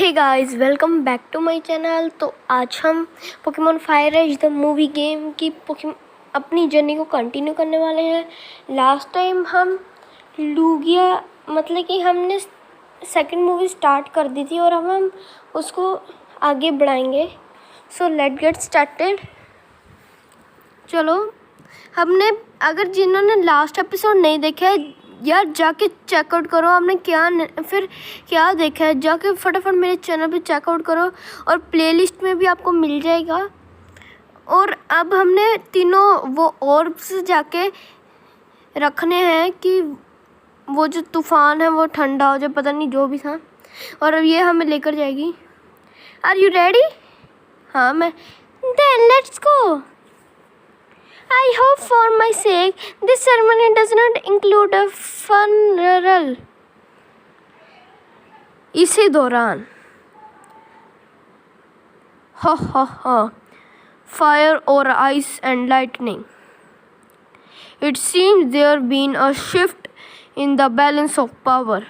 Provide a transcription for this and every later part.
Hey guys, welcome back to my channel. तो आज हम Pokemon fire age the movie game की अपनी जर्नी को कंटिन्यू करने वाले हैं। लास्ट टाइम हम लूगिया मतलब कि हमने सेकंड मूवी स्टार्ट कर दी थी और अब हम उसको आगे बढ़ाएंगे। So let get started. चलो, हमने अगर जिन्होंने लास्ट एपिसोड नहीं देखा है यार, जाके चेकआउट करो हमने क्या देखा है। जाके फटाफट मेरे चैनल पे चेकआउट करो और प्लेलिस्ट में भी आपको मिल जाएगा। और अब हमने तीनों वो ऑर्ब्स जाके रखने हैं कि वो जो तूफ़ान है वो ठंडा हो जाए, पता नहीं जो भी था। और अब ये हमें लेकर जाएगी। Are you ready? हाँ मैं। Then let's go. I hope for my sake this ceremony does not include a funeral. इसी दौरान ha fire or ice and lightning. It seems there been a shift in the balance of power.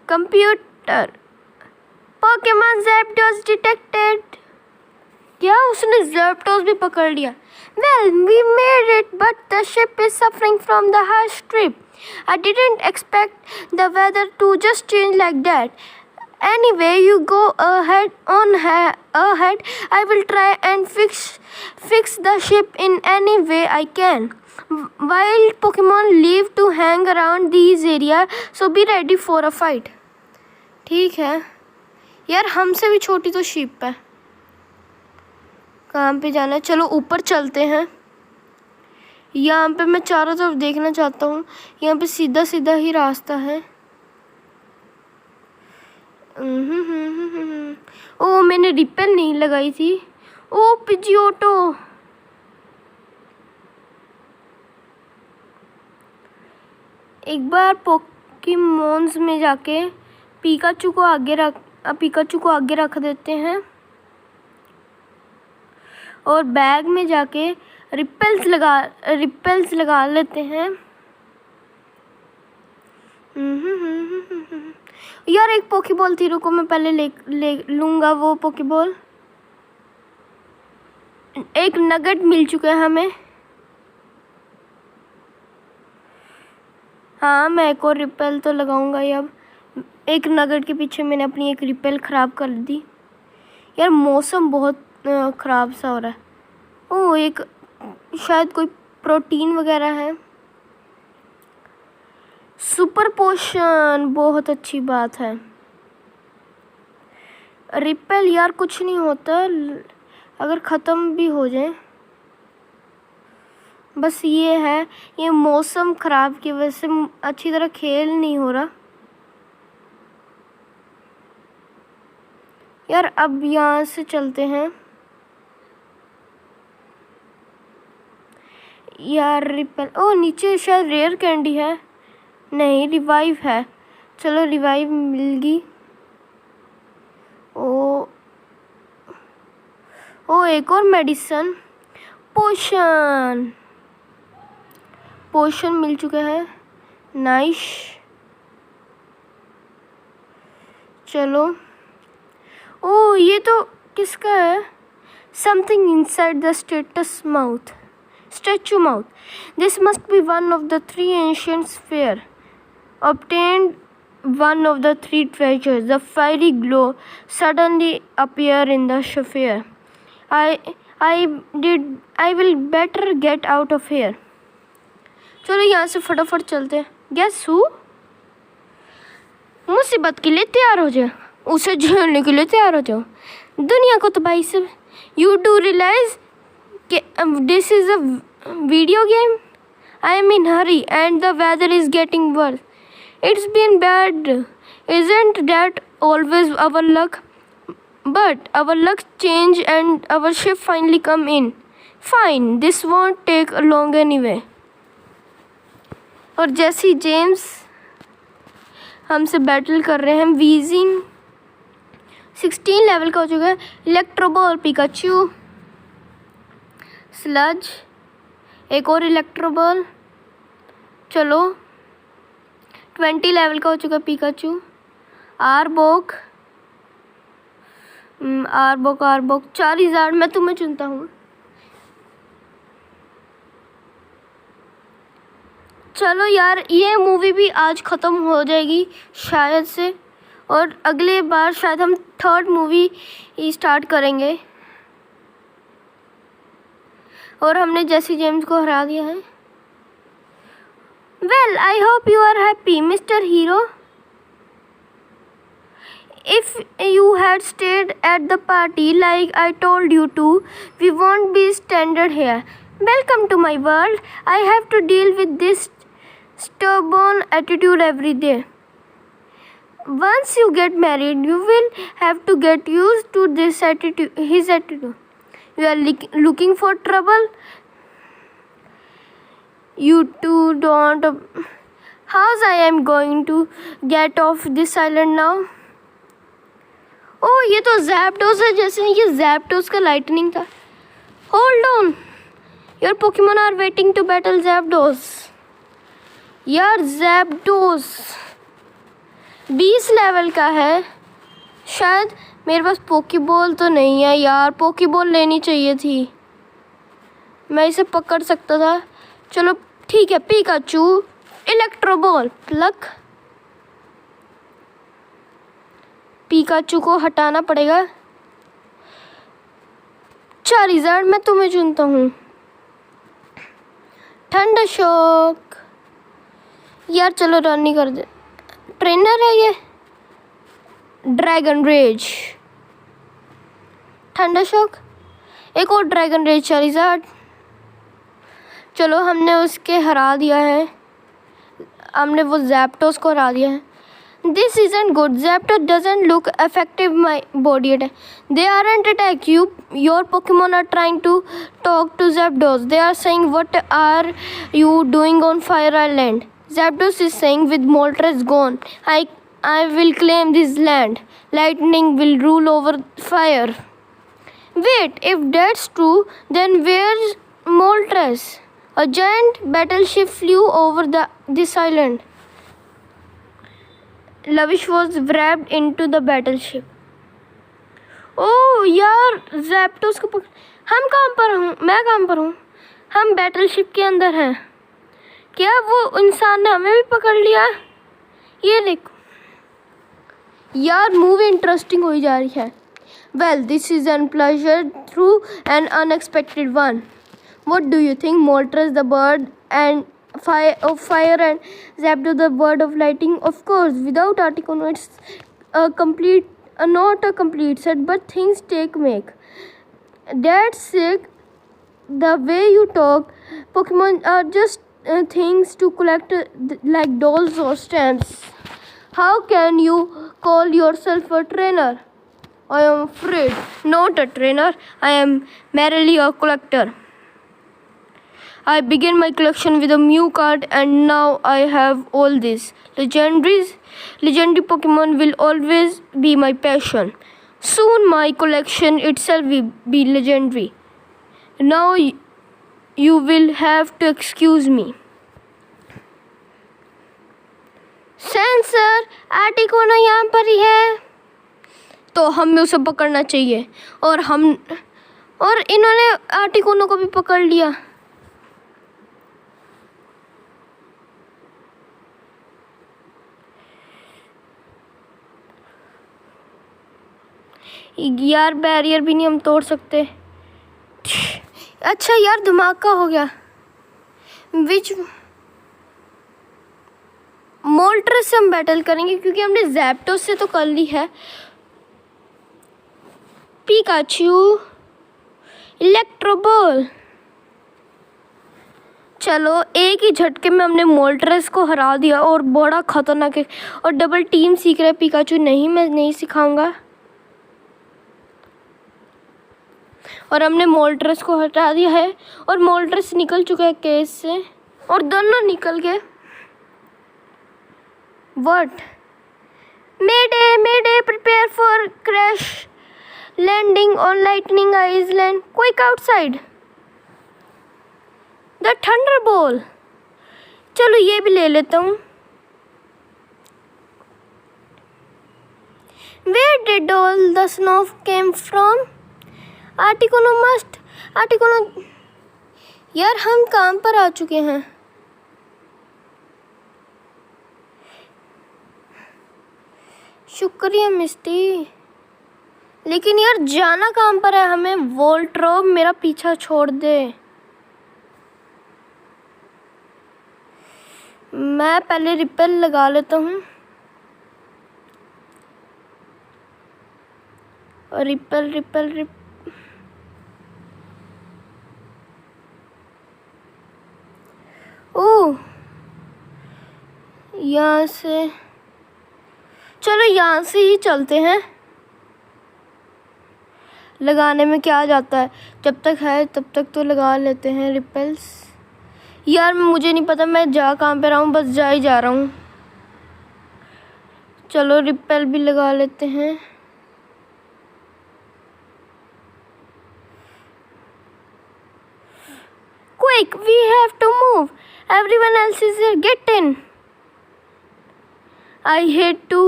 Computer, Pokemon Zapdos detected. क्या उसने ज़ैप्टोस भी पकड़ लिया? Well, we made it, but the ship is suffering from the harsh trip. I didn't expect the weather to just change like that. Anyway, you go ahead. I will try and fix the ship in any way I can. Wild Pokemon leave to hang around these areas, so be ready for a fight. ठीक है यार, हमसे भी छोटी तो ship है। कहाँ पे जाना है? चलो ऊपर चलते हैं। यहाँ पे मैं चारों तरफ देखना चाहता हूँ। यहाँ पे सीधा सीधा ही रास्ता है। ओ, मैंने रिपेल नहीं लगाई थी। ओ पिजियोटो, एक बार पोकेमॉन्स में जाके पिकाचू को आगे रख देते हैं और बैग में जाके रिपेल्स लगा लेते हैं। यार एक पोकेबॉल थी, रुको मैं पहले ले लूँगा वो पोकेबॉल। एक नगेट मिल चुका है हमें। हाँ, मैं एक और रिपेल तो लगाऊंगा ही। अब एक नगेट के पीछे मैंने अपनी एक रिपेल ख़राब कर दी। यार मौसम बहुत ख़राब सा हो रहा है। ओह, एक शायद कोई प्रोटीन वगैरह है। सुपर पोशन, बहुत अच्छी बात है। रिपेल यार कुछ नहीं होता अगर ख़त्म भी हो जाए। बस ये है, ये मौसम ख़राब की वजह से अच्छी तरह खेल नहीं हो रहा। यार अब यहाँ से चलते हैं। यार रिपेल, ओ नीचे शायद रेयर कैंडी है। नहीं, रिवाइव है। चलो रिवाइव मिल गई। ओ एक और मेडिसन, पोशन मिल चुका है। नाइस। चलो, ओ ये तो किसका है? Something inside the statue mouth. This must be one of the three ancient spheres. Obtained one of the three treasures. The fiery glow suddenly appear in the sphere. I will better get out of here. चलो यहाँ से फटाफट चलते हैं। Guess who? मुसीबत के लिए तैयार हो जाओ, उसे झेलने के लिए तैयार हो जाओ। दुनिया को तबाही से। You do realize this is a video game? I am in hurry and the weather is getting worse. It's been bad. Isn't that always our luck? But our luck changed and our ship finally come in. Fine, this won't take long anyway. और जैसी James हमसे battle कर रहे हैं। Wheezing 16 level का हो चुका है। इलेक्ट्रोबॉल, पिकाचू, स्लज, एक और इलेक्ट्रोबॉल। चलो 20 लेवल का हो चुका पिकाचू। आरबोक, आर्बोक चारिज़ार्ड, मैं तुम्हें चुनता हूँ। चलो यार, ये मूवी भी आज ख़त्म हो जाएगी शायद से, और अगले बार शायद हम थर्ड मूवी स्टार्ट करेंगे। और हमने जेसी जेम्स को हरा दिया है। Well, I hope you are happy mister hero. If you had stayed at the party like I told you to, we won't be stranded here. Welcome to my world. I have to deal with this stubborn attitude every day. Once you get married, you will have to get used to this attitude, his attitude. You are looking for trouble? You two don't. How's I am going to get off this island now? ओह, ये तो ज़ैप्डोस है, जैसे ये ज़ैप्डोस का lightning था। Hold on, your Pokémon are waiting to battle Zapdos. यार Zapdos 20 level का है शायद। मेरे पास पोकेबॉल तो नहीं है यार, पोकेबॉल लेनी चाहिए थी, मैं इसे पकड़ सकता था। चलो ठीक है, पिकाचू इलेक्ट्रोबॉल प्लग। पिकाचू को हटाना पड़ेगा। चारिज़ार्ड, मैं तुम्हें चुनता हूँ। ठंडा शॉक। यार चलो रन ही कर दे। ट्रेनर है ये। Dragon raise. ठंडा शॉक, एक और ड्रैगन रेज चारिज़ार्ड। चलो हमने उसके हरा दिया है, हमने वो ज़ैप्टोस को हरा दिया है। This isn't good. Zapdos doesn't look effective my body attack. They aren't attack you. Your Pokemon are trying to talk to Zapdos. They are saying, "What are you doing on Fire Island?" Zapdos is saying, "With Moltres gone, I will claim this land. Lightning will rule over fire." Wait, if that's true, then where's Moltres? A giant battleship flew over this island. Lavish was wrapped into the battleship. ओह यार, ज़ैप्टोस को हम कहाँ पर हूँ? मैं कहाँ पर हूँ? हम बैटलशिप के अंदर हैं। क्या वो इंसान ने हमें भी पकड़ लिया? ये देखो यार, मूवी इंटरेस्टिंग हो जा रही है। Well, this is a pleasure through an unexpected one. What do you think? Moltres the bird and fire and Zapdos the bird of lightning. Of course, without Articuno it's not a complete set, but things make. That's sick. The way you talk, Pokemon are just things to collect like dolls or stamps. How can you call yourself a trainer? I am afraid not a trainer. I am merely a collector. I began my collection with a Mew card and now I have all these. Legendary Pokemon will always be my passion. Soon my collection itself will be legendary. Now you will have to excuse me. Sensor, Articuno यहाँ पर ही है, तो हमें उसे पकड़ना चाहिए। और इन्होंने आर्टिकुनो को भी पकड़ लिया। यार बैरियर भी नहीं हम तोड़ सकते। अच्छा यार, धमाका हो गया। मोल्ट्रेस से हम बैटल करेंगे क्योंकि हमने ज़ैप्टोस से तो कर ली है। पिकाचू इलेक्ट्रोबॉल। चलो एक ही झटके में हमने मोल्ट्रेस को हरा दिया और बड़ा खतरनाक है। और डबल टीम सीख रहे पिकाचू। नहीं, मैं नहीं सिखाऊंगा। और हमने मोल्ट्रेस को हटा दिया है और मोल्ट्रेस निकल चुका है केस से और दोनों निकल गए। What? Mayday, prepare for crash landing on Lightning Island. Quick outside. The Thunderbolt. चलो ये भी ले लेता हूँ। Where did all the snow came from? Articuno must Articuno. यार हम काम पर आ चुके हैं। शुक्रिया मिस्टी, लेकिन यार जाना काम पर है हमें। वोल्ट्रोब मेरा पीछा छोड़ दे। मैं पहले रिपेल लगा लेता हूँ। रिपेल ओह, यहाँ से चलो, यहाँ से ही चलते हैं। लगाने में क्या जाता है, जब तक है तब तक तो लगा लेते हैं रिपेल्स। यार मुझे नहीं पता मैं जा कहाँ पे रहा हूँ, बस जा ही जा रहा हूँ। चलो रिपेल भी लगा लेते हैं। Quick, we have to move. Everyone else is here. Get in. I hate to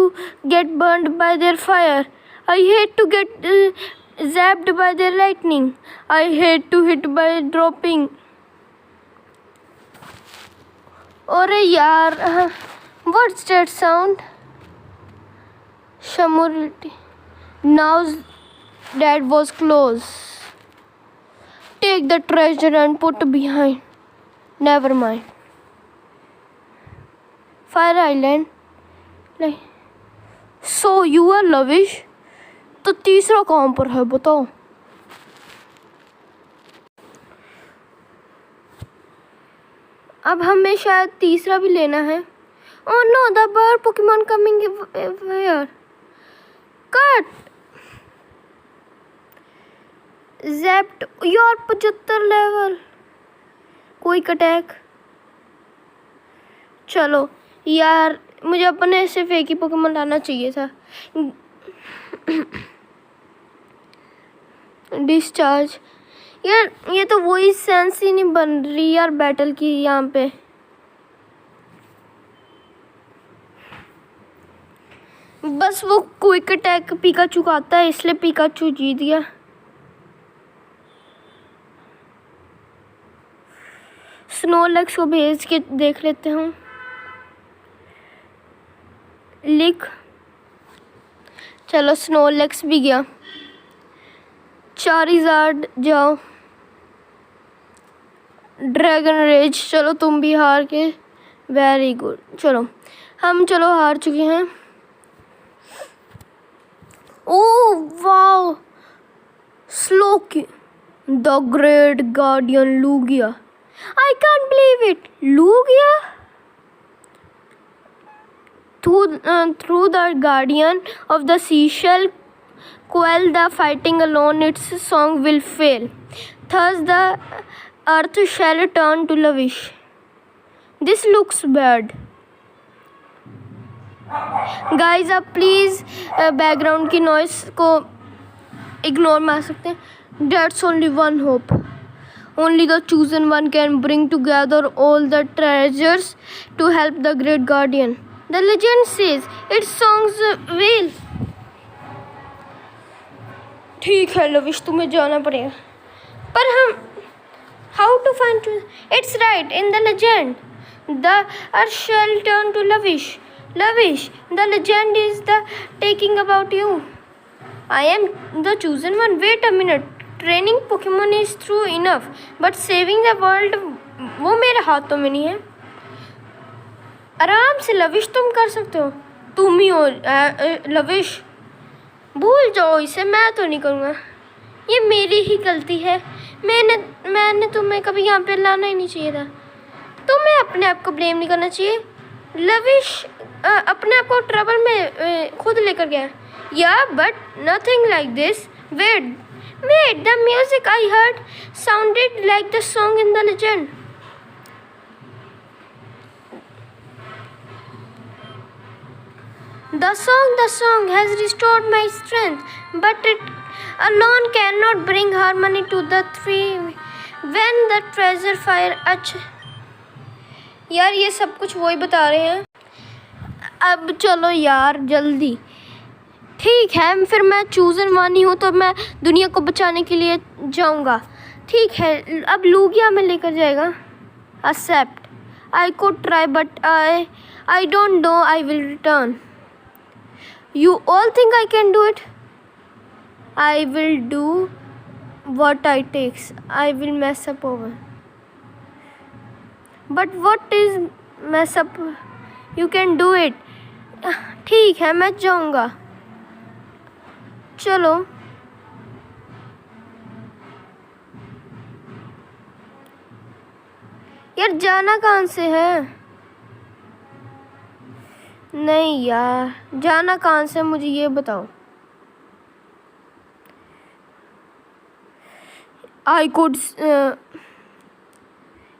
get burned by their fire. I hate to get zapped by their lightning. I hate to hit by dropping. अरे यार, what's that sound? Shamurti. Now that was close. Take the treasure and put behind. Never mind. Fire Island. So you are lavish? तो तीसरा कहाँ पर है बताओ? अब हमें शायद तीसरा भी लेना है। Oh no, the bird Pokemon coming here. Cut. Zapped your 75 level. Quick attack. चलो यार, मुझे अपने सिर्फ एक ही पोकेमोन लाना चाहिए था। डिस्चार्ज। यार ये तो वही सेंस ही नहीं बन रही यार बैटल की यहाँ पे। बस वो क्विक अटैक पिकाचू का आता है, इसलिए पिकाचू जीत गया। स्नोलैक्स को भेज के देख लेते हूँ। लिख। चलो स्नोलैक्स भी गया। चारिज़ार्ड जाओ। ड्रैगन रेज, चलो तुम भी हार के। Very good. चलो हम हार चुके हैं। Oh wow, Slowking the great guardian Lugia. I can't believe it. Lugia? Through the guardian of the seashell, quell the fighting alone, its song will fail. Thus the earth shall turn to lavish. This looks bad. Guys, आप please background की noise को ignore मार सकते हैं। That's only one hope. Only the chosen one can bring together all the treasures to help the great guardian. The legend says its songs will. ठीक है lavish, तुम्हें जाना पड़ेगा। पर हम how to find? It's right in the legend. The earth shall turn to lavish. Lavish, the legend is the taking about you. I am the chosen one. Wait a minute. Training Pokemon is through enough, but saving the world वो मेरे हाथों में नहीं है। आराम से lavish तुम कर सकते हो, तुम ही हो लविश। भूल जाओ इसे, मैं तो नहीं करूँगा। ये मेरी ही गलती है। मैंने तुम्हें कभी यहाँ पे लाना ही नहीं चाहिए था। तुम्हें अपने आप को ब्लेम नहीं करना चाहिए। लविश अपने आप को ट्रबल में खुद लेकर गया। या but nothing like this. Wait, the music I heard sounded like the song in the legend. The song has restored my strength, but it alone cannot bring harmony to the three when the treasure fire। अच्छा यार, ये सब कुछ वही बता रहे हैं। अब चलो यार जल्दी, ठीक है, फिर मैं चूज़न वानी हूँ तो मैं दुनिया को बचाने के लिए जाऊँगा। ठीक है, अब लूगिया में लेकर जाएगा। Accept. I could try but I don't know I will return. You all think I can do it? I will do what I takes. I will mess up over. But what is mess up? You can do it. ठीक है, मैं जाऊँगा। चलो। यार जाना कहाँ से है? नहीं यार, जाना कहाँ से मुझे ये बताओ। आई कुड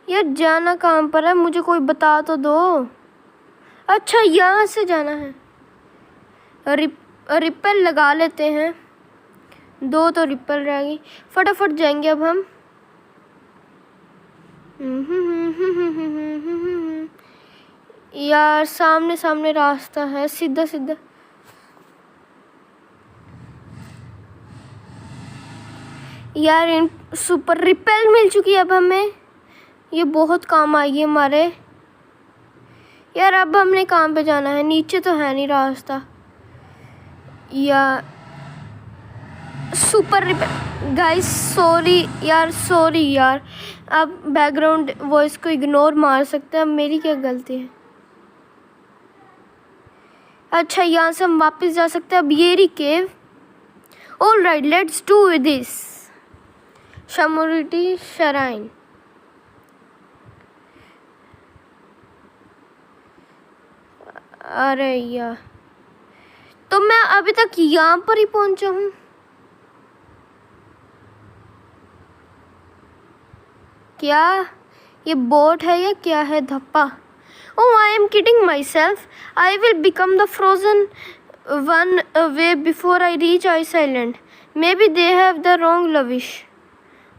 यार जाना कहाँ पर है, मुझे कोई बता तो दो। अच्छा, यहाँ से जाना है। रिपेल लगा लेते हैं। 2 तो रिपेल रह गई। फटाफट जाएंगे अब हम। यार सामने सामने रास्ता है, सीधा सीधा। यार इन सुपर रिपेल मिल चुकी है अब हमें। ये बहुत काम आएगी हमारे। यार अब हमने कहाँ पे जाना है? नीचे तो है नहीं रास्ता। यार सुपर रिपेल गाइस, सॉरी यार। अब बैकग्राउंड वॉइस को इग्नोर मार सकते हैं। अब मेरी क्या गलती है? अच्छा, यहाँ से हम वापस जा सकते हैं। अब ये रही cave. All right, let's do this. Shamouti shrine. अरे यार, तो मैं अभी तक यहाँ पर ही पहुंचा हूँ। क्या ये बोट है या क्या है? धप्पा। Oh, I am kidding myself. I will become the frozen one way before I reach ice island. Maybe they have the wrong Lavish,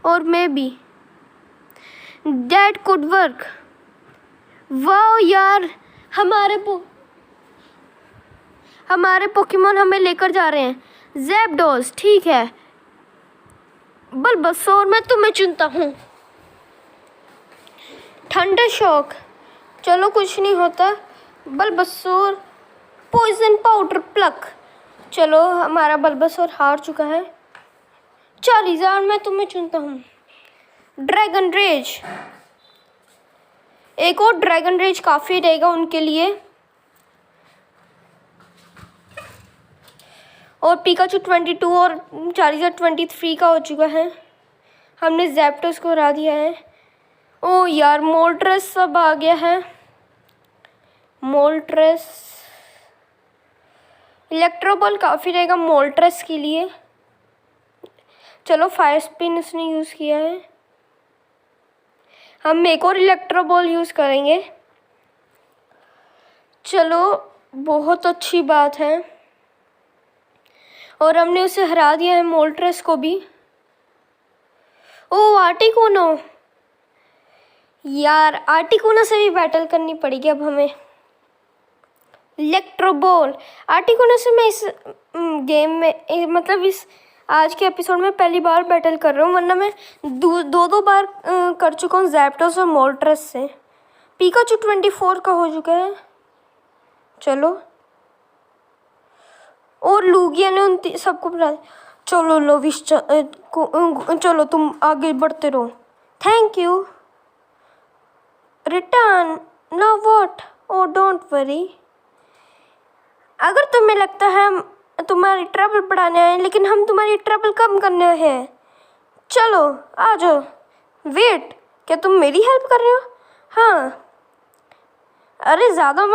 और maybe that could work. वाह यार, हमारे पोकेमोन हमें लेकर जा रहे हैं। ज़ैप्डोज़, ठीक है। बल्बासोर, मैं तुम्हें चुनता हूँ। थंडर शॉक, चलो कुछ नहीं होता। बल्बासोर। पॉइजन पाउडर प्लक, चलो हमारा बल्बासोर हार चुका है। चालीज़ार, मैं तुम्हें चुनता हूँ। ड्रैगन रेज, एक और ड्रैगन रेज काफ़ी रहेगा उनके लिए। और पिकाचू 22 और चार्जर 23 का हो चुका है। हमने ज़ैप्टोस को हरा दिया है। ओ यार, मोल्ट्रेस सब आ गया है। मोल्ट्रेस, इलेक्ट्रोबॉल काफ़ी रहेगा मोल्ट्रेस के लिए। चलो, फायर स्पिन उसने यूज़ किया है। हम एक और इलेक्ट्रोबॉल यूज़ करेंगे। चलो, बहुत अच्छी बात है। और हमने उसे हरा दिया है, मोल्ट्रेस को भी। ओ आर्टिकुनो, यार आर्टिकुनो से भी बैटल करनी पड़ेगी अब हमें। इलेक्ट्रोबॉल, आर्टिकुनो से मैं इस गेम में मतलब इस आज के एपिसोड में पहली बार बैटल कर रहा हूँ, वरना मैं दो बार कर चुका हूँ ज़ैप्टोस और मोल्ट्रेस से। पिकाचू 24 का हो चुका है। चलो, और लूगिया ने उन सबको बना। चलो लविश, चलो तुम आगे बढ़ते रहो। Thank you. Return know what? Oh don't worry. अगर तुम्हें लगता है हम तुम्हारी ट्रबल बढ़ाने आए, लेकिन हम तुम्हारी ट्रबल कम करने हैं। चलो आ जाओ। वेट, क्या तुम मेरी हेल्प कर रहे हो? हाँ। अरे ज़्यादा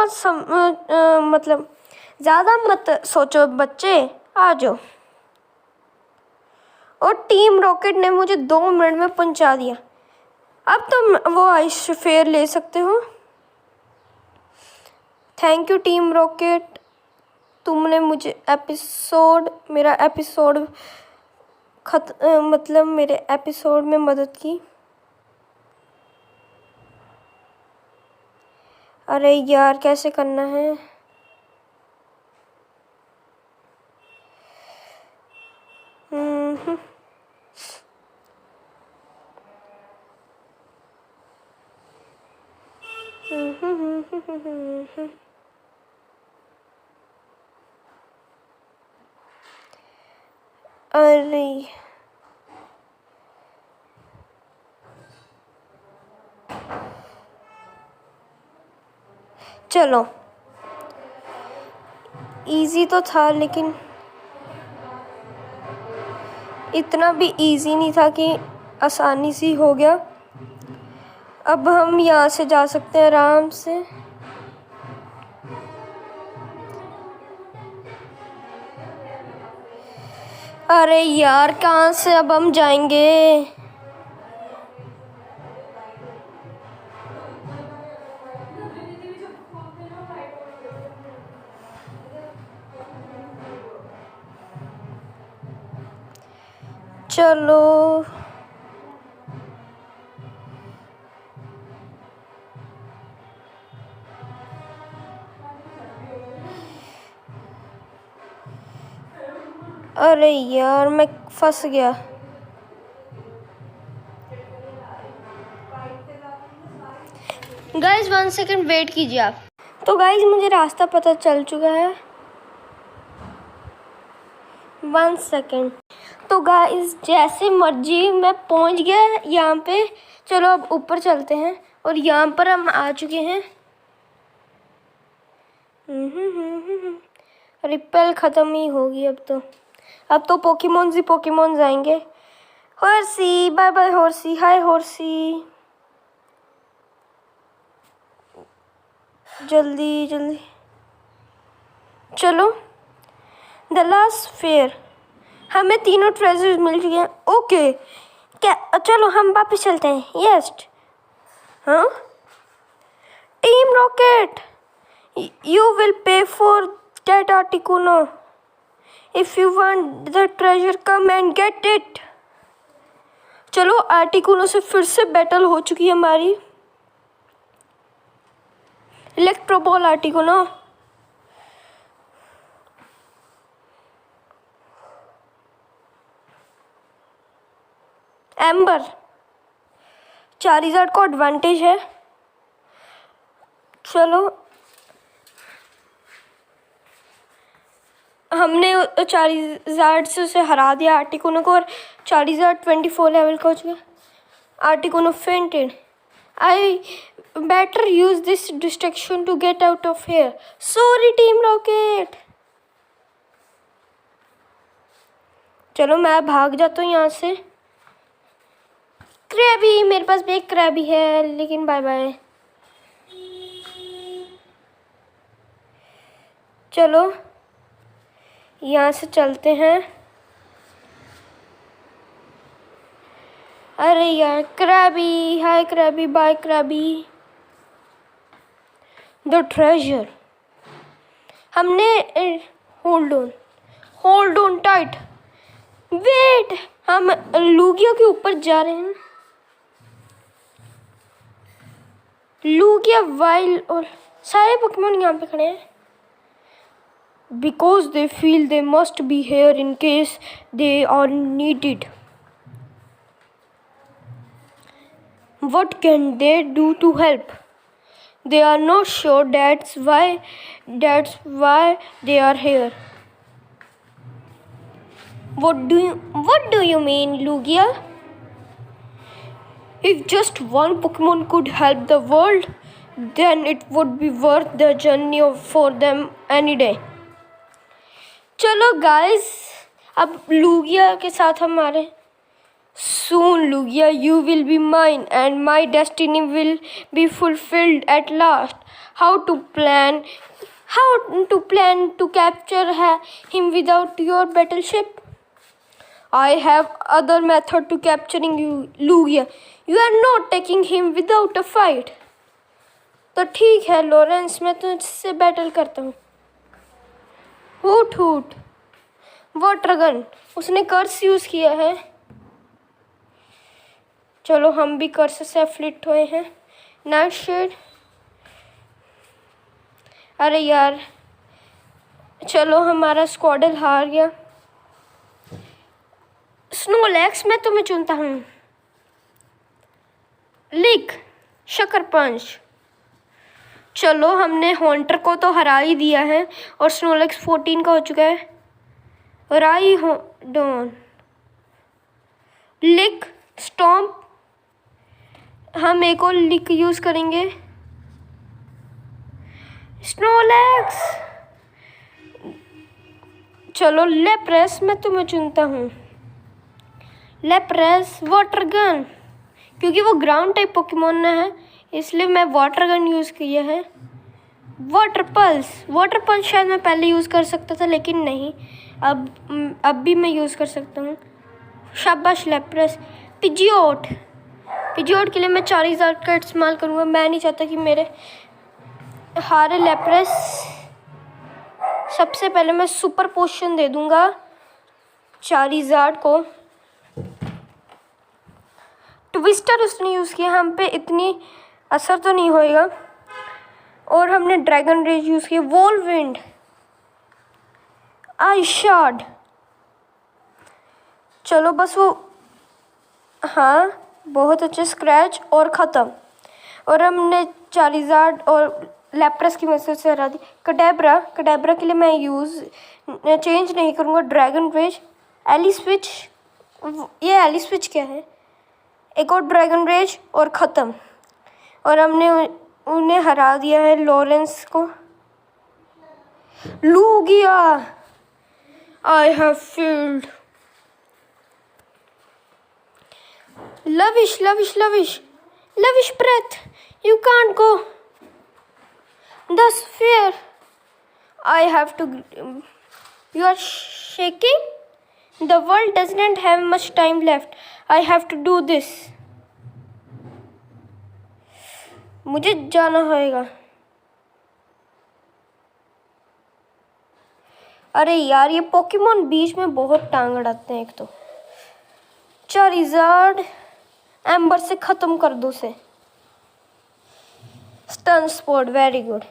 मत सोचो बच्चे, आ जाओ। और टीम रॉकेट ने मुझे 2 मिनट में पहुंचा दिया। अब तुम वो आइस फेयर ले सकते हो। थैंक यू टीम रॉकेट, तुमने मुझे मेरे एपिसोड में मदद की। अरे यार, कैसे करना है? अरे चलो, इजी तो था लेकिन इतना भी इजी नहीं था कि आसानी सी हो गया। अब हम यहाँ से जा सकते हैं आराम से। अरे यार, कहाँ से अब हम जाएंगे? चलो अरे यार, मैं फंस गया। गाइस 1 सेकंड वेट कीजिए आप। तो गाइस मुझे रास्ता पता चल चुका है। 1 सेकंड। तो गाइस जैसे मर्जी मैं पहुंच गया यहाँ पे। चलो अब ऊपर चलते हैं और यहाँ पर हम आ चुके हैं। रिपेल ख़त्म ही होगी अब तो पोकेमॉन्स ही पोकेमॉन्स आएंगे। हॉर्सी, बाय बाय हॉर्सी, हाय हॉर्सी। जल्दी जल्दी चलो। The last fair. हमें तीनों ट्रेजर्स मिल चुके हैं। ओके, क्या चलो हम वापस चलते हैं। यस। हाँ, team rocket, you will pay for that Articuno. If you want the treasure, come and get it. चलो, आर्टिकुनो से फिर से बैटल हो चुकी है हमारी। Electro ball Articuno. Amber, Charizard को एडवांटेज है। चलो, हमने चारिज़ार्ड से उसे हरा दिया आर्टिकुनो को, और चारिज़ार्ड 24 लेवल का हो चुका। Articuno fainted. I better use this distraction to get out of here. Sorry team rocket. चलो मैं भाग जाता हूँ यहाँ से। क्रैबी, मेरे पास भी एक क्रैबी है, लेकिन बाय बाय। चलो यहाँ से चलते हैं। अरे यार, Krabby, hi Krabby, bye Krabby. The treasure. हमने होल्ड ऑन टाइट। वेट, हम लूगिया के ऊपर जा रहे हैं। लूगिया, वाइल्ड और सारे पोकेमॉन यहाँ पे खड़े हैं। Because they feel they must be here in case they are needed. What can they do to help? They are not sure. That's why they are here. What do you mean, Lugia? If just one Pokemon could help the world, then it would be worth the journey for them any day. चलो guys, अब Lugia के साथ हमारे। Soon Lugia, you will be mine and my destiny will be fulfilled at last. How to plan to capture him without your battleship? I have other method to capturing you, Lugia. You are not taking him without a fight. तो ठीक है Lawrence, मैं तुझसे battle करता हूँ। Hoot hoot, water gun. उसने कर्स use किया है। चलो हम भी कर्स से अफ्लिक्ट हुए हैं। Night shade. अरे यार, चलो हमारा स्क्वाडल हार गया। स्नोलैक्स मैं तुम्हें चुनता हूँ। लिक, शकर पंच। चलो हमने हॉन्टर को तो हरा ही दिया है और स्नोलैक्स 14 का हो चुका है। राई हो डॉन, लिक, स्टॉम्प। हम एक और लिक यूज करेंगे। स्नोलैक्स। चलो लेप्रेस मैं तुम्हें चुनता हूँ। लेप्रेस, वाटर गन, क्योंकि वो ग्राउंड टाइप पोकेमोन है इसलिए मैं वाटर गन यूज़ किया है। वाटर पल्स, वाटर पल्स शायद मैं पहले यूज़ कर सकता था लेकिन नहीं, अब भी मैं यूज़ कर सकता हूँ। शाबाश लेप्रेस। पिजियोट, पिजियोट के लिए मैं 4000 का इस्तेमाल करूँगा। मैं नहीं चाहता कि मेरे हारे लेप्रेस। सबसे पहले मैं सुपर पोशन दे दूँगा 4000 को। ट्विस्टर उसने यूज़ किया, हम पे इतनी असर तो नहीं होएगा। और हमने ड्रैगन रेज यूज़ किया। वोलविंड, आई शार्ड। चलो बस वो, हाँ बहुत अच्छे। स्क्रैच और ख़त्म। और हमने 4000 और लेप्रेस की मदद से हरा दी। कडेब्रा, कडेब्रा के लिए मैं चेंज नहीं करूँगा। Dragon rage, ally switch. ये एली स्विच क्या है? एक और ड्रैगन रेज और ख़त्म। और हमने उन्हें हरा दिया है, लॉरेंस को। Lugia, I have field. Lavish, lavish, lavish, lavish breath, you can't go. The sphere, I have to. You are shaking? The world doesn't have much time left. I have to do this. मुझे जाना होगा। अरे यार ये Pokemon बीच में बहुत टांग अड़ाते हैं। एक तो चारिज़ार्ड, एम्बर से ख़त्म कर दो उसे। Stun sport, very good.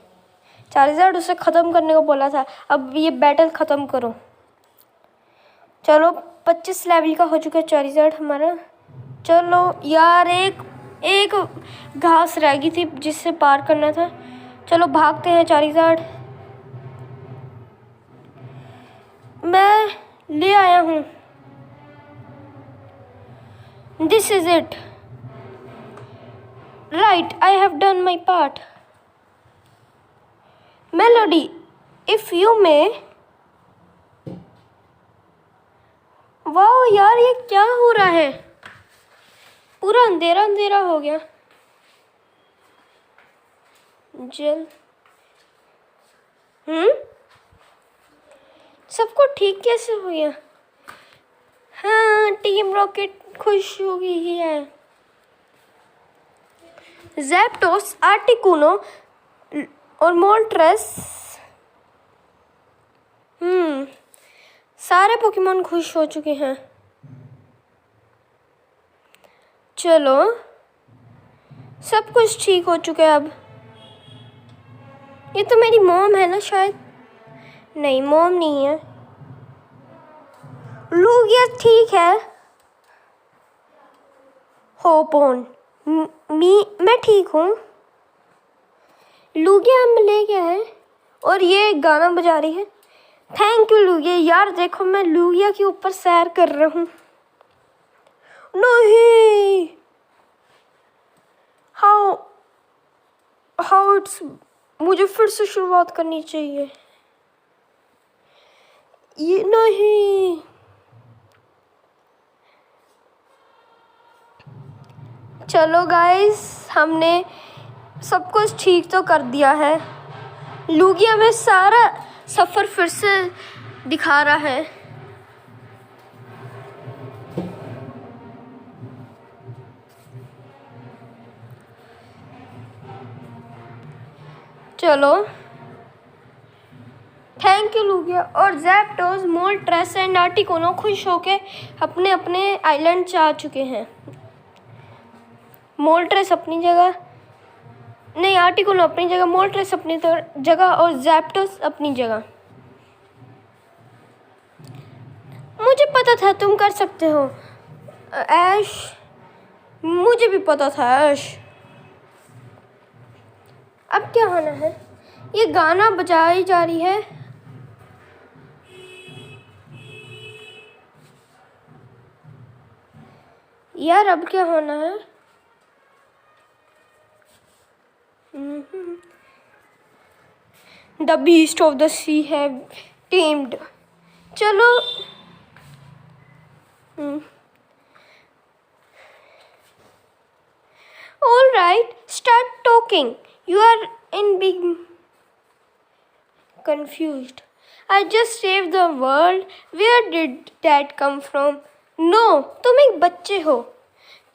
Charizard उसे ख़त्म करने को बोला था। अब ये बैटल ख़त्म करो। चलो 25 लेवल का हो चुका है चारिज़ार्ड हमारा। चलो यार एक घास रह गई थी जिससे पार करना था। चलो भागते हैं चारिज़ार्ड। मैं ले आया हूँ। This is it, right, I have done my part. Melody, if you may. वाह यार ये क्या हो रहा है? पूरा अंधेरा अंधेरा हो गया। जल सबको ठीक कैसे हो गया? हाँ टीम रॉकेट खुश हो गई है। ज़ैप्टोस, आर्टिकुनो और मोल्ट्रेस, सारे पोकेमोन खुश हो चुके हैं। चलो सब कुछ ठीक हो चुका है अब। ये तो मेरी मॉम है ना शायद? नहीं मॉम नहीं है। लूगिया ठीक है। होपोन, मैं ठीक हूँ। लूगिया हम ले गया है और ये गाना बजा रही है। Thank you Lugia. यार देखो मैं लूगिया के ऊपर सैर कर रहा हूँ। नहीं, हाउ इट्स, मुझे फिर से शुरुआत करनी चाहिए। ये नहीं, चलो गाइस हमने सब कुछ ठीक तो कर दिया है। लूगिया में सारा सफ़र फिर से दिखा रहा है। चलो थैंक यू लूगिया। और ज़ैप्टोस, मोल्ट्रेस एंड आर्टिकुनो खुश होके अपने अपने आइलैंड से आ चुके हैं। मोल्ट्रेस अपनी जगह, नहीं आर्टिकुनो अपनी जगह, मोल्ट्रेस अपनी जगह और ज़ैप्टोस अपनी जगह। मुझे पता था तुम कर सकते हो ऐश, मुझे भी पता था ऐश। अब क्या होना है? ये गाना बजाई जा रही है। यार अब क्या होना है? The beast of the sea have tamed. चलो all right, start talking. You are in big confused. I just saved the world. Where did that come from? No, तुम एक बच्चे हो,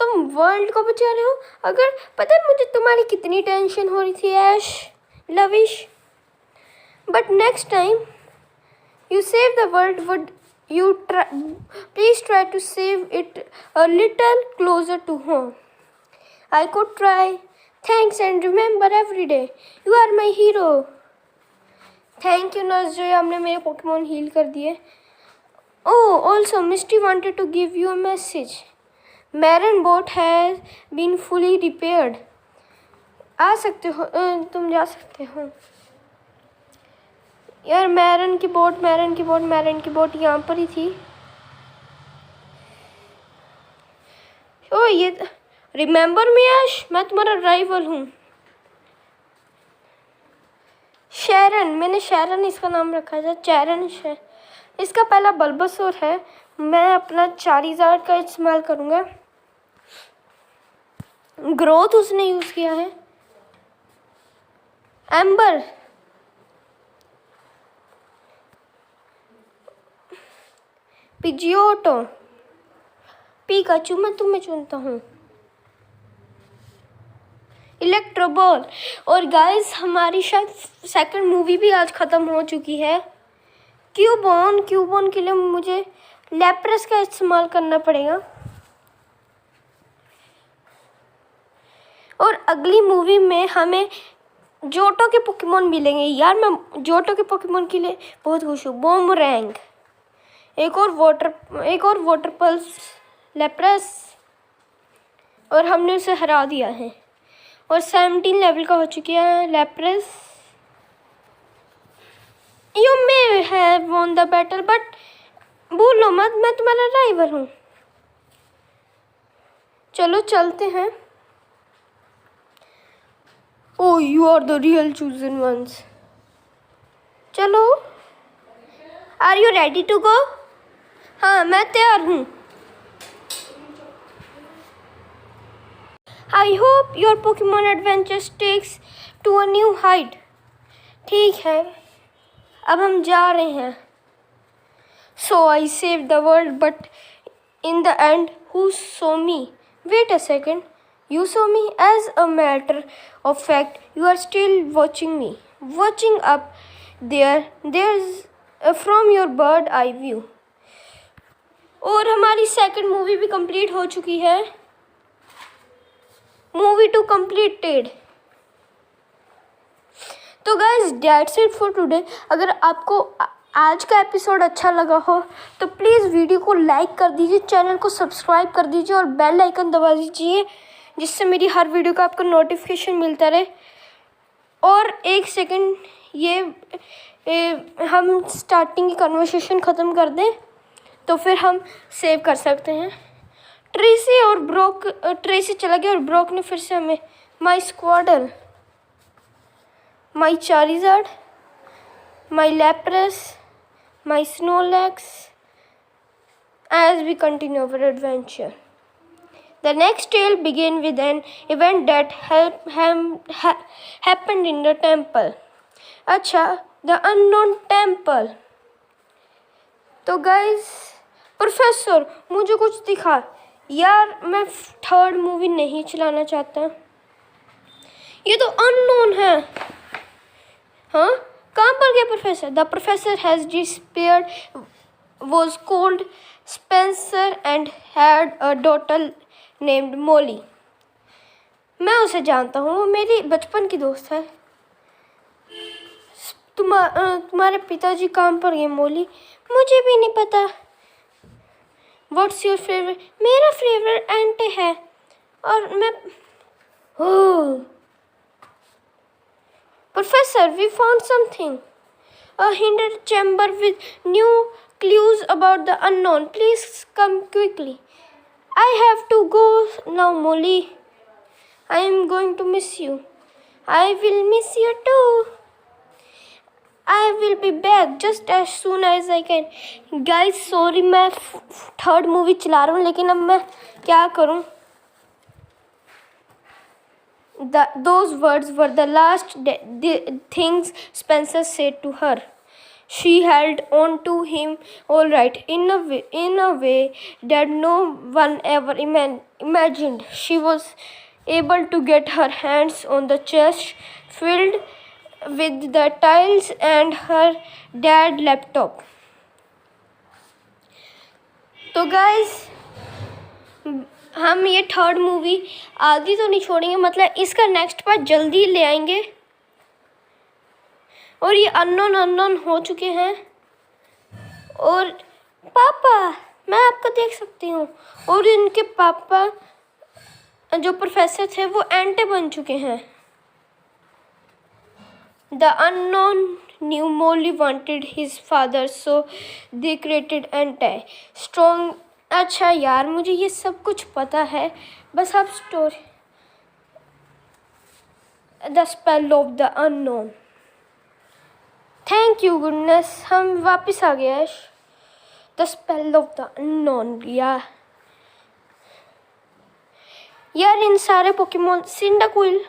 तुम वर्ल्ड को बचा रहे हो। अगर पता है मुझे तुम्हारी कितनी टेंशन हो रही थी Ash, Lavish, but next time you save the world, would you please try to save it a little closer to home? I could try. Thanks, and remember every day you are my hero. Thank you nurse जो आपने मेरे Pokémon heal कर दिए। Oh also Misty wanted to give you a message. Marine boat has been fully repaired. आ सकते हो, तुम जा सकते हो। यार मैरन की बोट यहाँ पर ही थी। ओह ये रिमेंबर मी ऐश, मैं तुम्हारा राइवल हूँ। शैरन, मैंने शैरन इसका नाम रखा था, चैरन इसका पहला बल्बासोर है। मैं अपना चारिज़ार्ड का इस्तेमाल करूँगा। ग्रोथ उसने यूज़ किया है। एम्बर, पिजियोटो, पिकाचू, मैं तुम्हें चुनता हूँ। इलेक्ट्रोबॉल। और गाइस हमारी शायद सेकंड मूवी भी आज ख़त्म हो चुकी है। क्यूबॉन के लिए मुझे लैप्रेस का इस्तेमाल करना पड़ेगा। और अगली मूवी में हमें जोटो के पोकेमोन मिलेंगे। यार मैं जोटो के पोकेमोन के लिए बहुत खुश हूँ। बूमरैंग, एक और वाटर पल्स, लैप्रेस, और हमने उसे हरा दिया है। और 17 लेवल का हो चुकी है Lapras. You may have won the battle, but भूलो मत मैं तुम्हारा राइवल हूँ। चलो चलते हैं। Oh you are the real chosen ones. चलो, are you ready to go? हाँ मैं तैयार हूँ। I hope your Pokemon adventure takes to a new height. ठीक है, अब हम जा रहे हैं। So I saved the world, but in the end, who saw me? Wait a second. You saw me? As a matter of fact, you are still watching me. Watching up there. There's from your bird eye view. और हमारी second movie भी complete हो चुकी है। Movie 2 completed। तो guys that's it for today. अगर आपको आज का एपिसोड अच्छा लगा हो तो प्लीज़ वीडियो को लाइक कर दीजिए, चैनल को सब्सक्राइब कर दीजिए और बेल आइकन दबा दीजिए, जिससे मेरी हर वीडियो का आपको नोटिफिकेशन मिलता रहे। और एक सेकंड, हम स्टार्टिंग की कन्वर्सेशन ख़त्म कर दें तो फिर हम सेव कर सकते हैं। ट्रेसी चला गया और ब्रोक ने फिर से हमें my Squirtle, my Charizard, my Lapras, my Snorlax, as we continue our adventure. The next tale begins with an event that happened in the temple. अच्छा, the unknown temple. तो गाइस प्रोफेसर मुझे कुछ दिखा। यार मैं थर्ड मूवी नहीं चलाना चाहता, ये तो अननोन है। हाँ कहाँ पर गया professor? The professor has disappeared, was called Spencer and had a daughter named Molly. मैं उसे जानता हूँ, वो मेरी बचपन की दोस्त है। तुम्हारे पिताजी काम पर गए मोली? मुझे भी नहीं पता। What's your favourite? मेरा फेवरेट एंटे है और मैं oh professor, we found something, a hidden chamber with new clues about the unknown. Please come quickly. I have to go now, Molly. I am going to miss you. I will miss you too. I will be back just as soon as I can. Guys, sorry मैं third movie चला रहा हूँ, लेकिन अब मैं क्या करूँ? Those words were the last things Spencer said to her. She held on to him all right, in a way that no one ever imagined. She was able to get her hands on the chest filled with the tiles and her dad's laptop. तो guys, हम ये third movie आधी तो नहीं छोड़ेंगे, मतलब इसका next part जल्दी ले आएंगे। और ये अननोन हो चुके हैं। और पापा, मैं आपको देख सकती हूँ। और इनके पापा जो प्रोफेसर थे वो एंटे बन चुके हैं। The unknown knew Molly wanted his father, so they created anti-strong. अच्छा यार, मुझे ये सब कुछ पता है, बस आप story the spell of the unknown. Thank you goodness, हम वापस आ गए। The spell of the unknown. यार इन सारे Pokémon, Cyndaquil,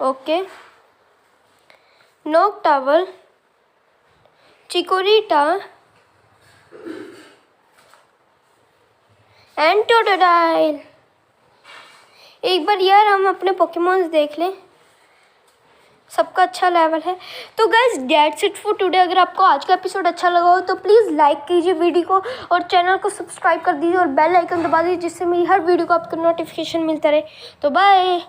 okay, Noctowl, Chikorita and Totodile. एक बार यार हम अपने पोकेमोन्स देख लें, सबका अच्छा लेवल है। तो guys that's it for today. अगर आपको आज का एपिसोड अच्छा लगा हो तो प्लीज़ लाइक कीजिए वीडियो को और चैनल को सब्सक्राइब कर दीजिए और बेल आइकन दबा दीजिए, जिससे मेरी हर वीडियो को आपको नोटिफिकेशन मिलता रहे। तो बाय।